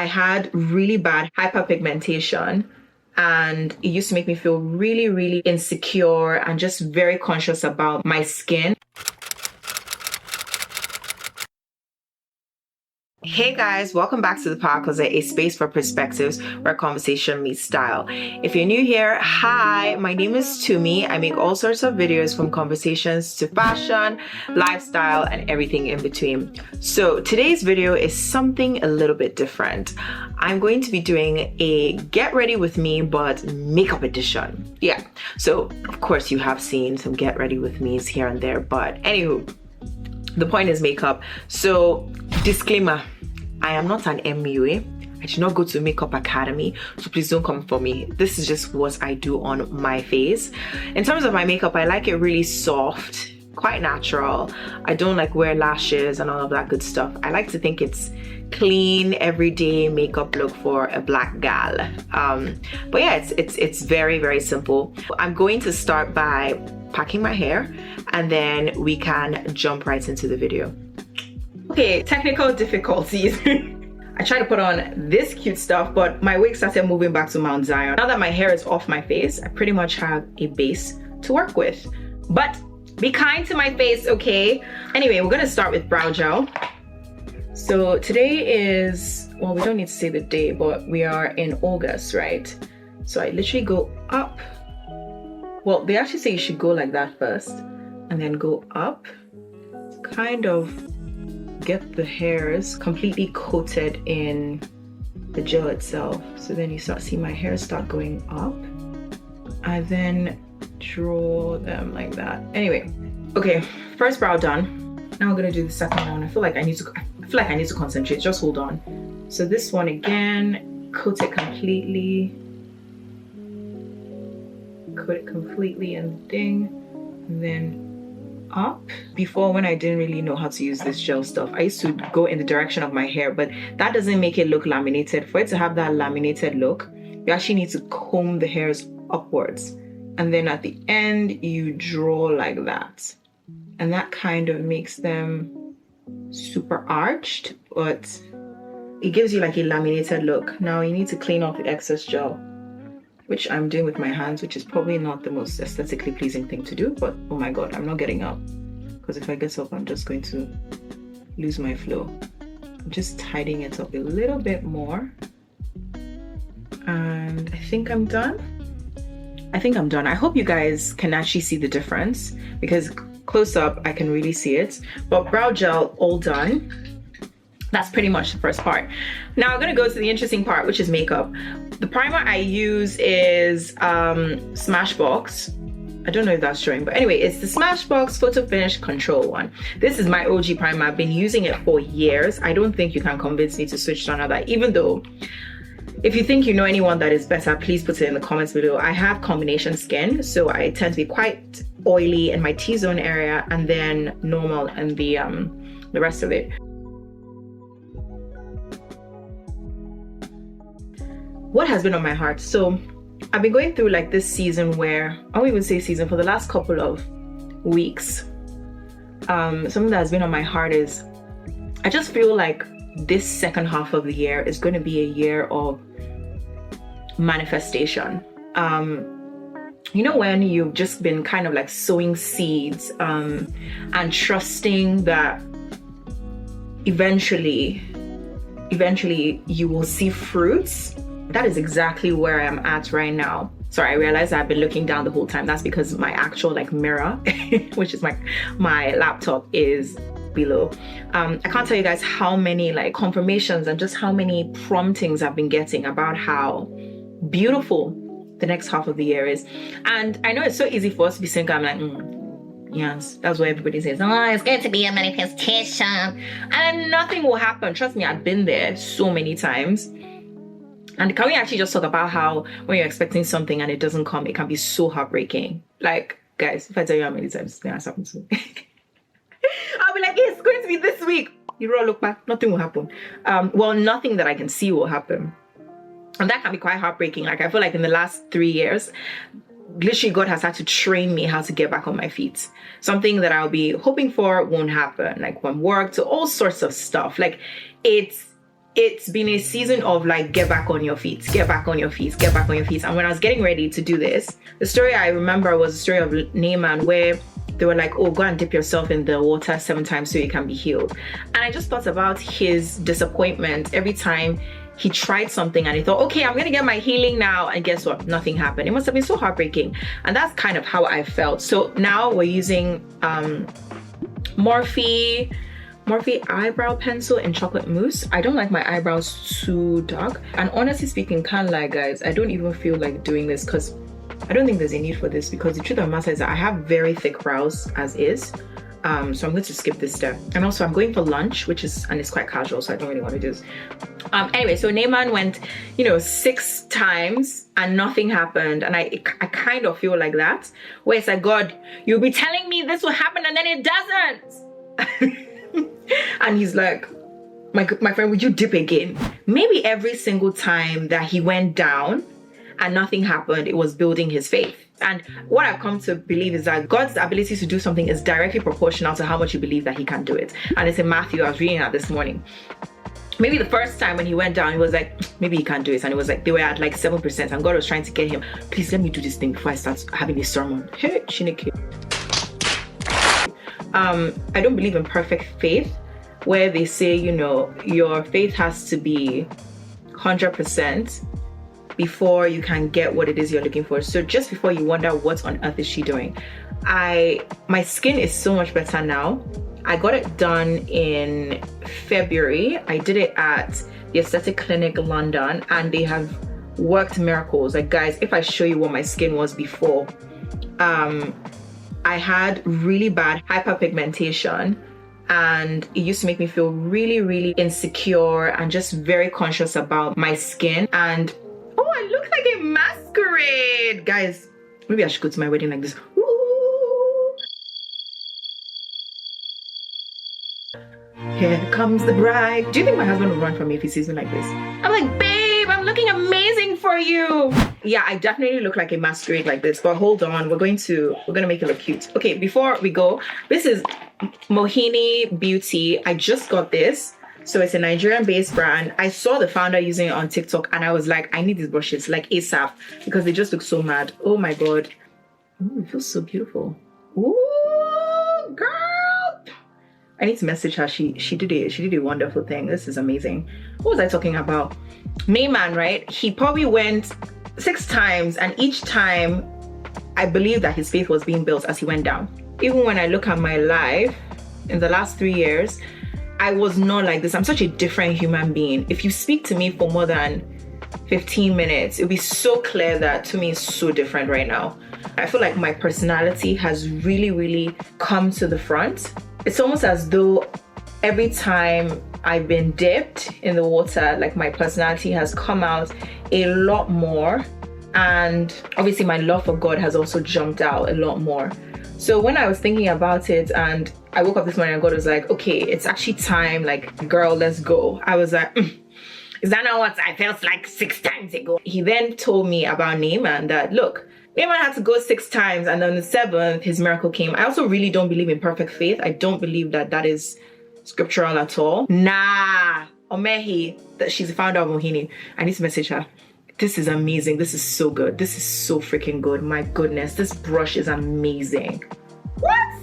I had really bad hyperpigmentation, and it used to make me feel really, really insecure and just very conscious about my skin. Hey guys, welcome back to the Power Closet, a space for perspectives where conversation meets style. If you're new here, hi, my name is Tumi. I make all sorts of videos from conversations to fashion, lifestyle, and everything in between. So today's video is something a little bit different. I'm going to be doing a get ready with me, but makeup edition. Yeah, so of course you have seen some get ready with me's here and there, but anywho, the point is makeup. So disclaimer, I am not an MUA. I did not go to a makeup academy, so please don't come for me. This is just what I do on my face. In terms of my makeup, I like it really soft, quite natural. I don't like wear lashes and all of that good stuff. I like to think it's clean, everyday makeup look for a black gal. But yeah, it's very, very simple. I'm going to start by packing my hair, and then we can jump right into the video. Okay, technical difficulties. I tried to put on this cute stuff, but my wig started moving back to Mount Zion. Now that my hair is off my face, I pretty much have a base to work with. But be kind to my face, okay? Anyway, we're gonna start with brow gel. So today is, well, we don't need to say the day, but we are in August, right? So I literally go up. Well, they actually say you should go like that first and then go up, kind of get the hairs completely coated in the gel itself. So then you start seeing my hair start going up, and then draw them like that. Anyway, okay, first brow done. Now I'm gonna do the second one. I feel like I need to concentrate. Just hold on. So this one again, coat it completely. Coat it completely and ding, and then up. Before, when I didn't really know how to use this gel stuff, I used to go in the direction of my hair, but that doesn't make it look laminated. For it to have that laminated look, you actually need to comb the hairs upwards, and then at the end you draw like that, and that kind of makes them super arched, but it gives you like a laminated look. Now you need to clean off the excess gel, which I'm doing with my hands, which is probably not the most aesthetically pleasing thing to do, but oh my god, I'm not getting up, because if I get up, I'm just going to lose my flow. I'm just tidying it up a little bit more, and I think I'm done. I hope you guys can actually see the difference, because close up, I can really see it, but brow gel all done. That's pretty much the first part. Now I'm gonna go to the interesting part, which is makeup. The primer I use is Smashbox. I don't know if that's showing, but anyway, it's the Smashbox Photo Finish Control one. This is my OG primer. I've been using it for years. I don't think you can convince me to switch to another, even though if you think you know anyone that is better, please put it in the comments below. I have combination skin, so I tend to be quite oily in my T-zone area and then normal in the rest of it. What has been on my heart? So I've been going through like this season where, I won't even say season, for the last couple of weeks, something that has been on my heart is, I just feel like this second half of the year is going to be a year of manifestation. You know, when you've just been kind of like sowing seeds and trusting that eventually you will see fruits. That is exactly where I'm at right now. Sorry, I realized I've been looking down the whole time. That's because my actual like mirror, which is my laptop, is below. I can't tell you guys how many like confirmations and just how many promptings I've been getting about how beautiful the next half of the year is. And I know it's so easy for us to be saying, I'm like, yes, that's what everybody says. Oh, it's going to be a manifestation. And nothing will happen. Trust me, I've been there so many times. And can we actually just talk about how when you're expecting something and it doesn't come, it can be so heartbreaking. Like, guys, if I tell you how many times this has happened to me, I'll be like, it's going to be this week. You roll look back, nothing will happen. Well, nothing that I can see will happen. And that can be quite heartbreaking. Like, I feel like in the last 3 years, literally God has had to train me how to get back on my feet. Something that I'll be hoping for won't happen. Like from work to all sorts of stuff. Like, it's it's been a season of like, get back on your feet, get back on your feet, get back on your feet. And when I was getting ready to do this, the story I remember was the story of NAAMAN, where they were like, oh, go and dip yourself in the water 7 times so you can be healed. And I just thought about his disappointment every time he tried something and he thought, okay, I'm gonna get my healing now, and guess what? Nothing happened. It must have been so heartbreaking. And that's kind of how I felt. So now we're using Morphe eyebrow pencil in chocolate mousse. I don't like my eyebrows too dark, and honestly speaking, can't lie guys, I don't even feel like doing this because I don't think there's a need for this, because the truth of the matter is that I have very thick brows as is. So I'm going to skip this step. And also I'm going for lunch, and it's quite casual, so I don't really want to do this. Anyway, so NAAMAN went, 6 times and nothing happened. And I kind of feel like that, where it's like, God, you'll be telling me this will happen and then it doesn't. And he's like, my friend, would you dip again? Maybe every single time that he went down and nothing happened, it was building his faith. And what I've come to believe is that God's ability to do something is directly proportional to how much you believe that he can do it. And it's in Matthew, I was reading that this morning. Maybe the first time when he went down, he was like, maybe he can't do it. And it was like, they were at like 7%, and God was trying to get him, please let me do this thing before I start having a sermon. Hey, Chineke. I don't believe in perfect faith, where they say, your faith has to be 100% before you can get what it is you're looking for. So just before you wonder what on earth is she doing, my skin is so much better now. I got it done in February. I did it at the Aesthetic Clinic London, and they have worked miracles. Like guys, if I show you what my skin was before, I had really bad hyperpigmentation, and it used to make me feel really, really insecure and just very conscious about my skin. And oh, I look like a masquerade. Guys, maybe I should go to my wedding like this. Ooh. Here comes the bride. Do you think my husband will run from me if he sees me like this? I'm like, babe, I'm looking amazing for you. Yeah, I definitely look like a masquerade like this, but hold on, we're gonna make it look cute. Okay, before we go, this is Mohini Beauty. I just got this. So it's a Nigerian-based brand. I saw the founder using it on TikTok, and I was like, I need these brushes like ASAP, because they just look so mad. Oh my God. Ooh, it feels so beautiful. Ooh, girl. I need to message her. She did a wonderful thing. This is amazing. What was I talking about? NAAMAN, right? He probably went 6 times, and each time I believe that his faith was being built as he went down. Even when I look at my life in the last 3 years, I was not like this. I'm such a different human being. If you speak to me for more than 15 minutes, it'll be so clear that to me is so different right now. I feel like my personality has really, really come to the front. It's almost as though every time I've been dipped in the water, like my personality has come out a lot more. And obviously my love for God has also jumped out a lot more. So when I was thinking about it, and I woke up this morning and God was like, okay, it's actually time, like, girl, let's go. I was like, is that not what I felt like 6 times ago? He then told me about NAAMAN, that look, NAAMAN had to go 6 times, and on the 7th, his miracle came. I also really don't believe in perfect faith. I don't believe that that is scriptural at all. Nah, Omehi, that she's the founder of Mohini. I need to message her. This is amazing. This is so good. This is so freaking good. My goodness, this brush is amazing. What?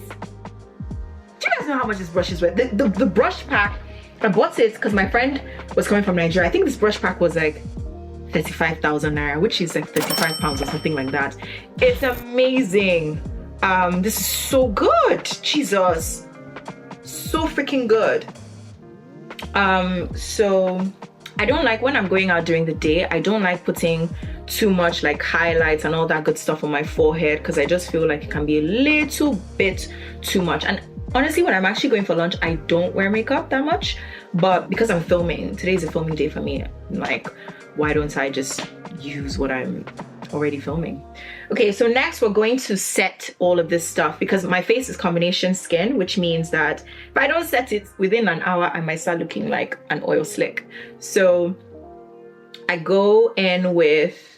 Do you guys know how much this brush is worth? The brush pack, I bought it because my friend was coming from Nigeria. I think this brush pack was like 35,000 naira, which is like 35 pounds or something like that. It's amazing. This is so good. Jesus. So freaking good. So I don't like, when I'm going out during the day, I don't like putting too much like highlights and all that good stuff on my forehead, because I just feel like it can be a little bit too much. And honestly, when I'm actually going for lunch, I don't wear makeup that much, but because I'm filming, today's a filming day for me, like, why don't I just use what I'm already filming? Okay, so next we're going to set all of this stuff, because my face is combination skin, which means that if I don't set it within an hour, I might start looking like an oil slick. So I go in with,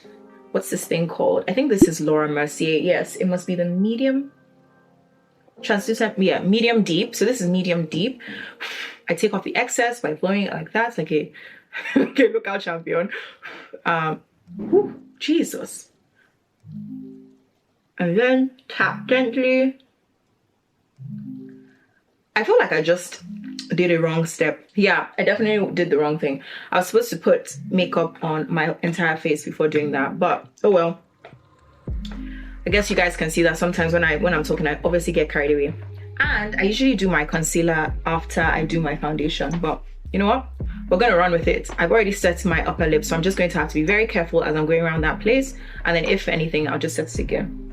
what's this thing called? I think this is LARA Mercier. Yes, it must be the medium translucent, yeah, medium deep. So this is medium deep. I take off the excess by blowing it like that. It's like a Okay, lookout champion. Whew, Jesus. And then tap gently. I feel like I just did a wrong step. Yeah, I definitely did the wrong thing. I was supposed to put makeup on my entire face before doing that, but oh well. I guess you guys can see that sometimes when I'm talking, I obviously get carried away. And I usually do my concealer after I do my foundation, but you know what? We're gonna run with it. I've already set my upper lip, so I'm just going to have to be very careful as I'm going around that place. And then if anything, I'll just set it again.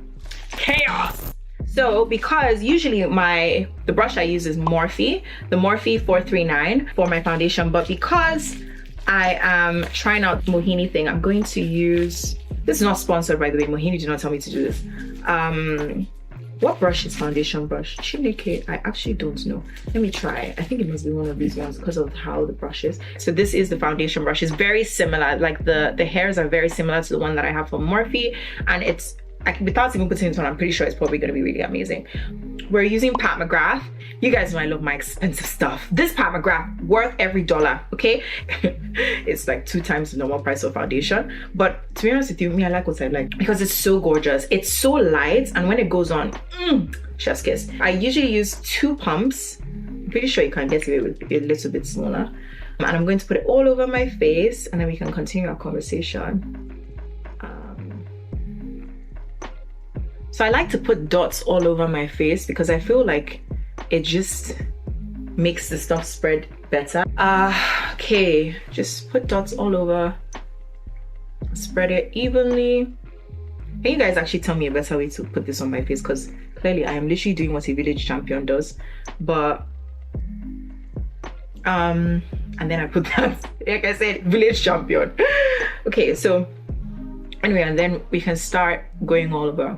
Chaos! So because usually the brush I use is Morphe, the Morphe 439 for my foundation, but because I am trying out the Mohini thing, I'm going to use, this is not sponsored by the way, Mohini did not tell me to do this. What brush is foundation brush? Chineke, I actually don't know. Let me try. I think it must be one of these ones because of how the brush is. So this is the foundation brush. It's very similar, like the hairs are very similar to the one that I have from Morphe, and it's, without even putting it on, I'm pretty sure it's probably going to be really amazing. We're using Pat McGrath. You guys know I love my expensive stuff. This Pat McGrath, worth every dollar, okay? It's like 2 times the normal price of foundation. But to be honest with you, me, I like what I like because it's so gorgeous. It's so light, and when it goes on, chef's kiss. I usually use 2 pumps. I'm pretty sure you can get away with a little bit smaller. And I'm going to put it all over my face, and then we can continue our conversation. So I like to put dots all over my face because I feel like it just makes the stuff spread better. Okay, just put dots all over, spread it evenly. Can you guys actually tell me a better way to put this on my face? Because clearly I am literally doing what a village champion does, but and then I put that, like I said, village champion. Okay, so anyway, and then we can start going all over.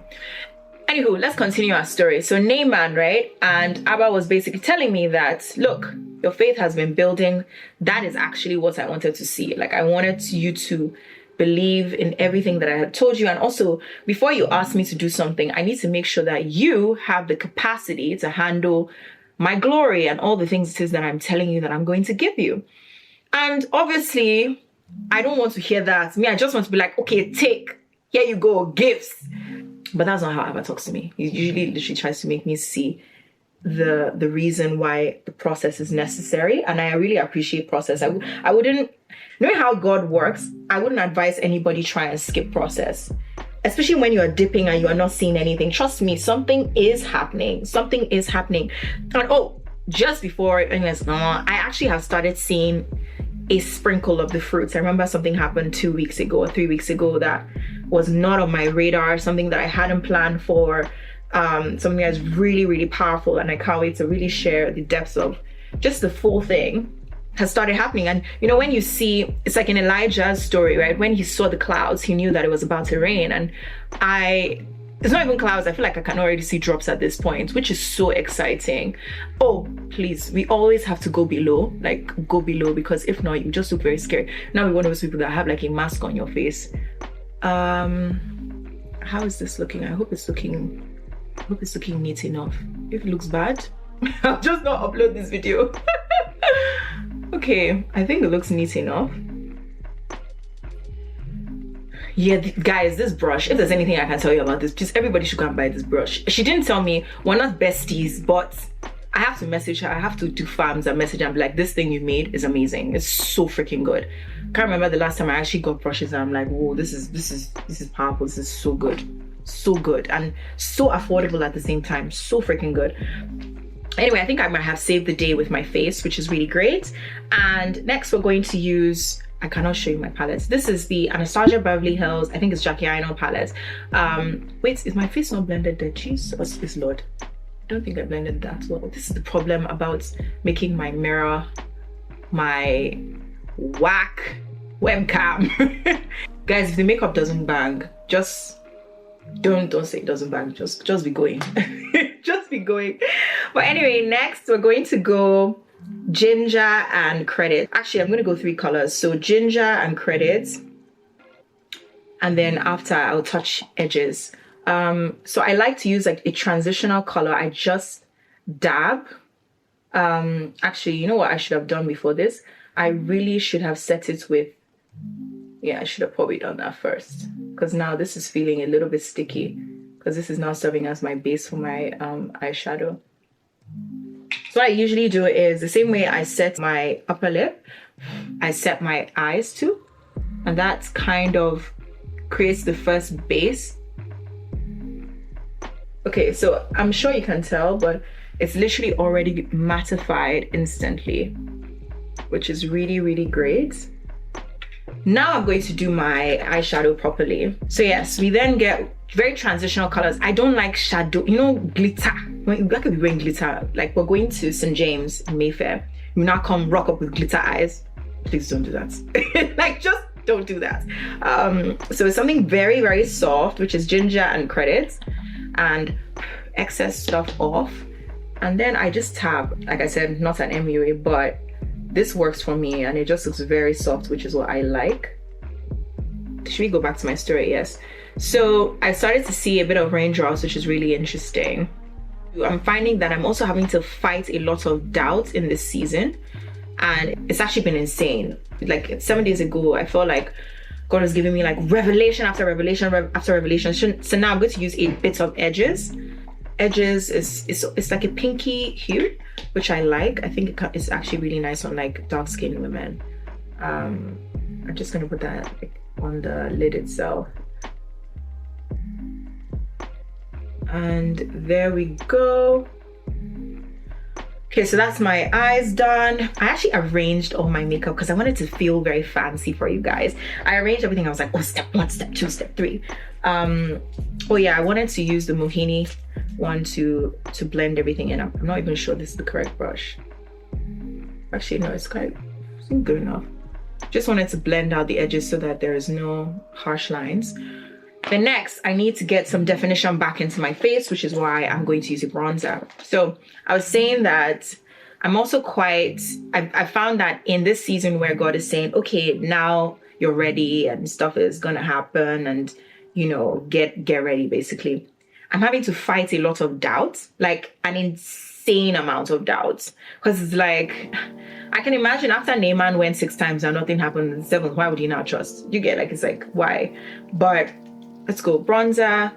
Anywho, let's continue our story. So NAAMAN, right? And Abba was basically telling me that, look, your faith has been building. That is actually what I wanted to see. Like, I wanted you to believe in everything that I had told you. And also, before you ask me to do something, I need to make sure that you have the capacity to handle my glory and all the things it is that I'm telling you that I'm going to give you. And obviously, I don't want to hear that. Me, I just want to be like, okay, take, here you go, gifts. But that's not how Abba talks to me. He usually literally tries to make me see the reason why the process is necessary. And I really appreciate process. I wouldn't, knowing how God works, I wouldn't advise anybody try and skip process. Especially when you are dipping and you are not seeing anything. Trust me, something is happening. Something is happening. And oh, just before, I actually have started seeing a sprinkle of the fruits. I remember something happened 2 weeks ago or 3 weeks ago that was not on my radar, something that I hadn't planned for, something that's really, really powerful, and I can't wait to really share the depths of just the full thing has started happening. And you know, when you see, it's like in Elijah's story, right? When he saw the clouds, he knew that it was about to rain. And it's not even clouds, I feel like I can already see drops at this point, which is so exciting. Oh, please, we always have to go below, because if not, you just look very scary. Now we're one of those people that have like a mask on your face. How is this looking? I hope it's looking neat enough. If it looks bad, I'll just not upload this video. Okay, I think it looks neat enough. Yeah, guys, this brush, if there's anything I can tell you about this, please, everybody should go and buy this brush. She didn't tell me, we're not besties, but I have to message her. I have to do farms and message her and be like, this thing you made is amazing. It's so freaking good. Can't remember the last time I actually got brushes and I'm like, whoa, this is powerful. This is so good. So good. And so affordable at the same time. So freaking good. Anyway, I think I might have saved the day with my face, which is really great. And next we're going to use, I cannot show you my palettes. This is the Anastasia Beverly Hills, I think it's Jackie Aino palette. Wait, is my face not blended there? Jesus Lord. I don't think I blended that well. This is the problem about making my mirror my whack webcam. Guys, if the makeup doesn't bang, just don't say it doesn't bang. Just be going. Just be going. But anyway, next we're going to go ginger and credit. Actually, I'm going to go 3 colors. So ginger and credit. And then after I'll touch edges. So I like to use like a transitional color. I just dab. Actually, you know what I should have done before this? I really should have set it with, yeah, I should have probably done that first, because now this is feeling a little bit sticky, because this is now serving as my base for my eyeshadow. So what I usually do is the same way I set my upper lip, I set my eyes too, and that kind of creates the first base. Okay, so I'm sure you can tell, but it's literally already mattified instantly, which is really, really great. Now I'm going to do my eyeshadow properly. So yes, we then get very transitional colors. I don't like shadow, you know, glitter. I could be wearing glitter. Like, we're going to St. James in Mayfair. You now come rock up with glitter eyes. Please don't do that. Like, just don't do that. So it's something very, very soft, which is ginger and credits, and excess stuff off. And then I just tap, like I said, not an MUA, but this works for me, and it just looks very soft, which is what I like. Should we go back to my story? Yes. So I started to see a bit of raindrops, which is really interesting. I'm finding that I'm also having to fight a lot of doubt in this season, and it's actually been insane. Like 7 days ago, I felt like God was giving me like revelation after revelation after revelation. So now I'm going to use a bit of edges. Edges is like a pinky hue, which I like. I think it's actually really nice on like dark-skinned women. I'm just gonna put that like on the lid itself. And there we go. Okay, so that's my eyes done. I actually arranged all my makeup because I wanted to feel very fancy for you guys. I arranged everything. I was like, oh, step 1, step 2, step 3. Oh yeah, I wanted to use the Mohini one to blend everything in. I'm not even sure this is the correct brush. Actually, no, it's good enough. Just wanted to blend out the edges so that there is no harsh lines. Then next, I need to get some definition back into my face, which is why I'm going to use a bronzer. So I was saying that I'm also I found that in this season where God is saying, okay, now you're ready and stuff is gonna happen, and you know, get ready basically. I'm having to fight a lot of doubts, like an insane amount of doubts. Because it's like, I can imagine after NAAMAN went 6 times and nothing happened in 7th, why would you not trust? You get, like, it's like, why? But let's go. Bronzer.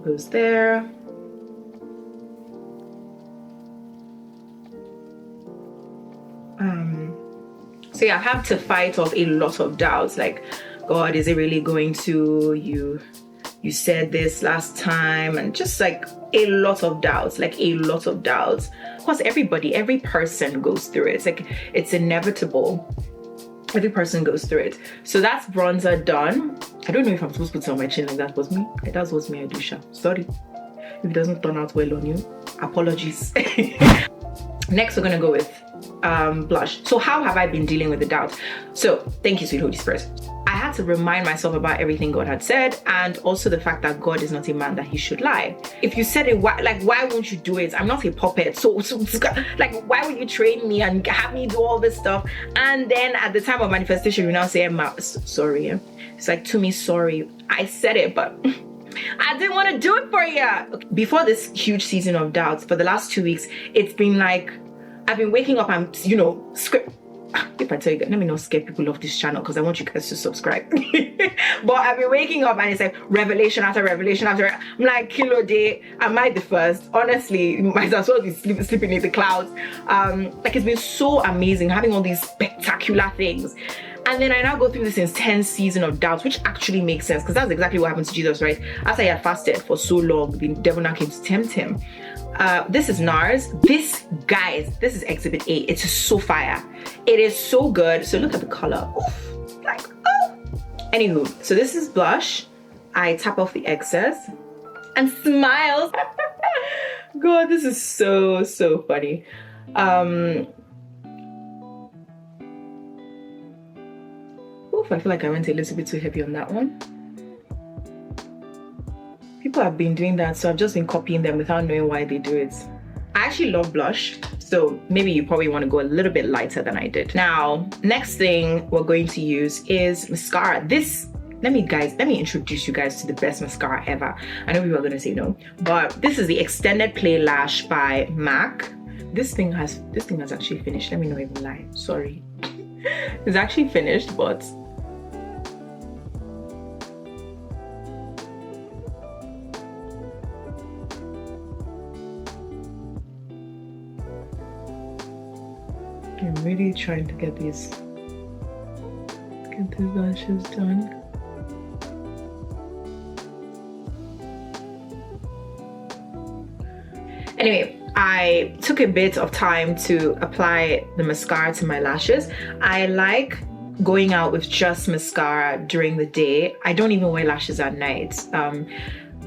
Goes there. So yeah, I have to fight off a lot of doubts, like, God, is it really going to, you said this last time, and just like a lot of doubts, like a lot of doubts. Of course, every person goes through it. It's like, it's inevitable. Every person goes through it. So that's bronzer done. I don't know if I'm supposed to put it on my chin like that was me. That was me, I do, sha. Sorry. If it doesn't turn out well on you, apologies. Next, we're gonna go with blush. So how have I been dealing with the doubt? So thank you, sweet Holy Spirit. I had to remind myself about everything God had said, and also the fact that God is not a man that he should lie. If you said it, why won't you do it? I'm not a puppet, so like, why would you train me and have me do all this stuff? And then at the time of manifestation, you now say, sorry. It's like, to me, sorry. I said it, but I didn't want to do it for you. Before this huge season of doubts, for the last 2 weeks, it's been like, I've been waking up and, you know, if I tell you, let me not scare people off this channel because I want you guys to subscribe. But I've been waking up and it's like revelation after revelation after. I'm like, kilo day, am I the first? Honestly, might as well be sleeping in the clouds. Like, it's been so amazing having all these spectacular things. And then I now go through this intense season of doubts, which actually makes sense because that's exactly what happened to Jesus, right? After he had fasted for so long, the devil now came to tempt him. This is NARS. This, guys, this is Exhibit A. It's so fire. It is so good. So look at the color. Oof, like, oh. Anywho, so this is blush. I tap off the excess and smiles. God, this is so funny. Oof, I feel like I went a little bit too heavy on that one. People have been doing that, so I've just been copying them without knowing why they do it. I actually love blush, so maybe you probably want to go a little bit lighter than I did. Now, next thing we're going to use is mascara. This let me introduce you guys to the best mascara ever. I know people are gonna say no, but this is the Extended Play Lash by MAC. This thing has actually finished. Let me not even lie. Sorry. It's actually finished, but I'm really trying to get these lashes done. Anyway, I took a bit of time to apply the mascara to my lashes. I like going out with just mascara during the day. I don't even wear lashes at night.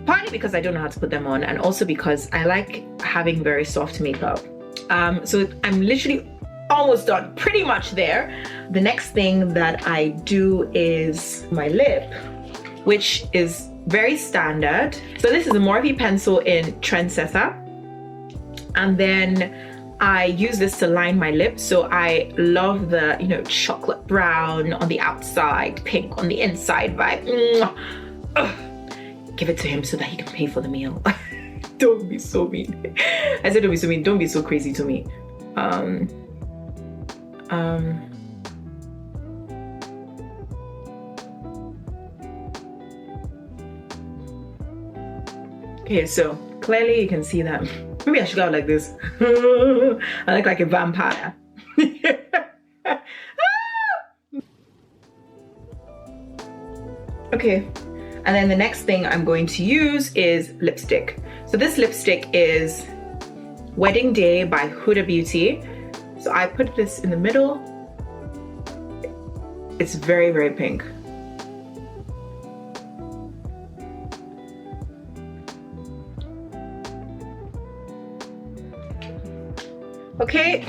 Partly because I don't know how to put them on, and also because I like having very soft makeup. So I'm literally almost done, pretty much there. The next thing that I do is my lip, which is very standard. So this is a Morphe pencil in Trendsetter, and then I use this to line my lips. So I love the, you know, chocolate brown on the outside, pink on the inside vibe. Give it to him so that he can pay for the meal. Don't be so mean. I said don't be so mean, don't be so crazy to me. Okay, so clearly you can see that. Maybe I should go out like this. I look like a vampire. Okay, and then the next thing I'm going to use is lipstick. So this lipstick is Wedding Day by Huda Beauty. So I put this in the middle. It's very, very pink. Okay,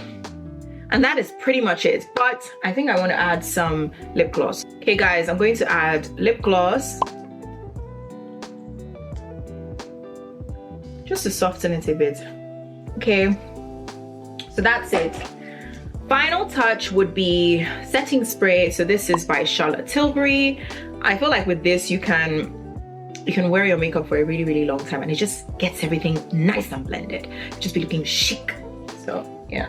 and that is pretty much it. But I think I want to add some lip gloss. Okay guys, I'm going to add lip gloss just to soften it a bit. Okay, so that's it. Final touch would be setting spray. So this is by Charlotte Tilbury. I feel like with this you can wear your makeup for a really, really long time, and it just gets everything nice and blended. Just be looking chic. So yeah.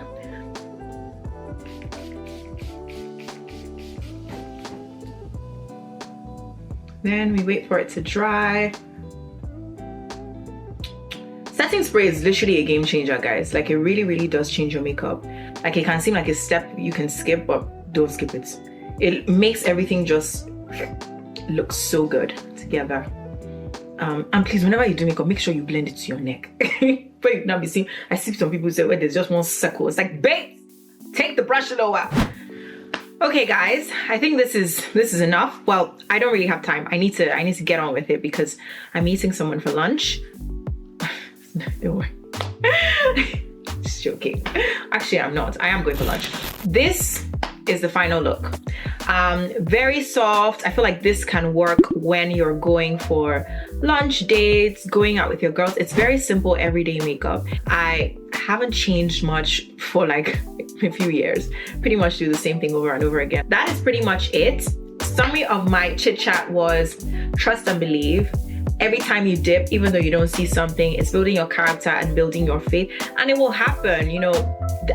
Then we wait for it to dry. Setting spray is literally a game changer, guys. Like, it really, really does change your makeup. Like, it can seem like a step you can skip, but don't skip it. It makes everything just look so good together. And please, whenever you do makeup, make sure you blend it to your neck. But you now be seeing, I see some people say, well, there's just one circle. It's like, babe, take the brush lower. Okay, guys, I think this is enough. Well, I don't really have time. I need to get on with it because I'm meeting someone for lunch. Don't worry. Just joking. Actually, I'm not. I am going for lunch. This is the final look. Very soft. I feel like this can work when you're going for lunch dates, going out with your girls. It's very simple everyday makeup. I haven't changed much for like a few years. Pretty much do the same thing over and over again. That is pretty much it. Summary of my chit chat was trust and believe. Every time you dip, even though you don't see something, it's building your character and building your faith, and it will happen. You know,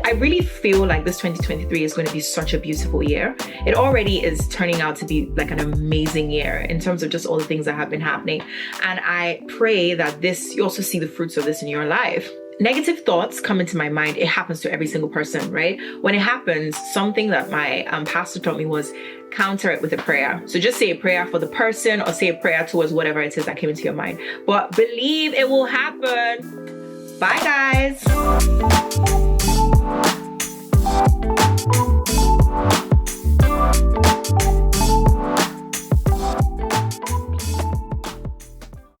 I really feel like this 2023 is going to be such a beautiful year. It already is turning out to be like an amazing year in terms of just all the things that have been happening. And I pray that you also see the fruits of this in your life. Negative thoughts come into my mind. It happens to every single person, right? When it happens, something that my pastor taught me was counter it with a prayer. So just say a prayer for the person or say a prayer towards whatever it is that came into your mind. But believe it will happen. Bye, guys.